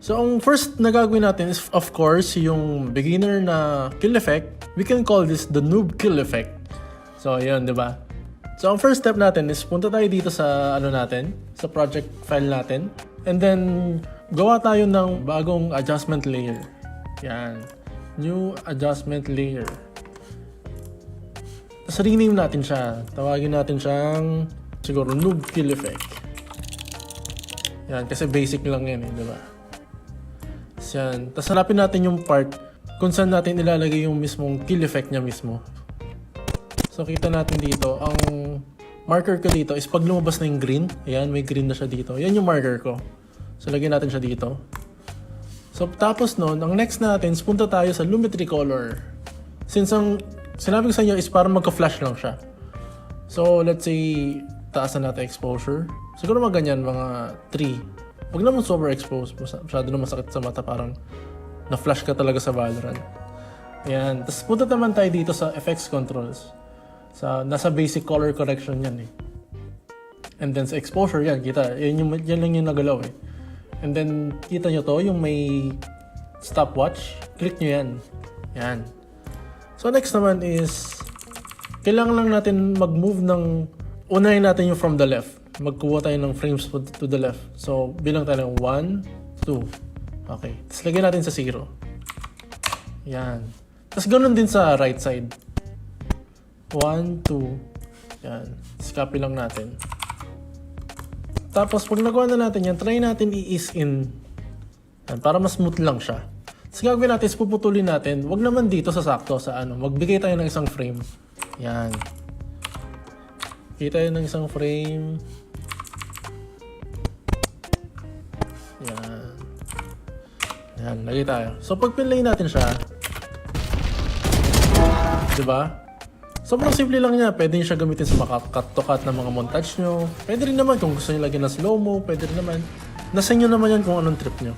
So, ang first na gagawin natin is, of course, yung beginner na kill effect. We can call this the noob kill effect. So, yun, di ba? So, ang first step natin is punta tayo dito sa, sa project file natin. And then, gawa tayo ng bagong adjustment layer. Yan. New adjustment layer. Tapos, rename natin siya. Tawagin natin siyang, siguro, noob kill effect. Yan, kasi basic lang yan, di ba? Yan. Tapos hanapin natin yung part kung saan natin ilalagay yung mismong kill effect niya mismo. So kita natin dito, ang marker ko dito is pag lumabas na yung green. Ayan, may green na siya dito. Yan yung marker ko. So lagyan natin siya dito. So tapos nun, ang next natin is punta tayo sa Lumetri Color. Since ang sinabi ko sa inyo is parang magka-flash lang siya. So let's say, taasan natin exposure. Siguro ganyan, mga 3. Huwag naman overexpose, masyado na masakit sa mata, parang na-flash ka talaga sa Valorant. Ayan, tapos punta naman tayo dito sa effects controls. Nasa basic color correction yan eh. And then sa exposure, yan, kita, yan lang yung nagalaw eh. And then, kita nyo to, yung may stopwatch, click nyo yan. Yan. So next naman is, kailangan lang natin mag-move ng, unahin natin yung from the left. Magkuha tayo ng frames to the left. So, bilang tayo ng 1, 2. Okay. Tapos lagyan natin sa 0. Yan. Tapos ganoon din sa right side. 1, 2. Yan. Tapos copy lang natin. Tapos, pag nagawa na natin yan, try natin i-ease in. Yan, para mas smooth lang siya. Tapos gagawin natin is puputulin natin. Wag naman dito sa sakto. Magbigay tayo ng isang frame. Yan. Kita tayo ng isang frame. Yan. Yan, lagay tayo. So, pag pinlay natin siya, diba? Sobrang simple lang niya. Pwede niyo siya gamitin sa cut-to-cut na mga montage nyo. Pwede rin naman kung gusto niyo lagyan ng slow-mo. Pwede rin naman. Nasa inyo naman yan kung anong trip nyo.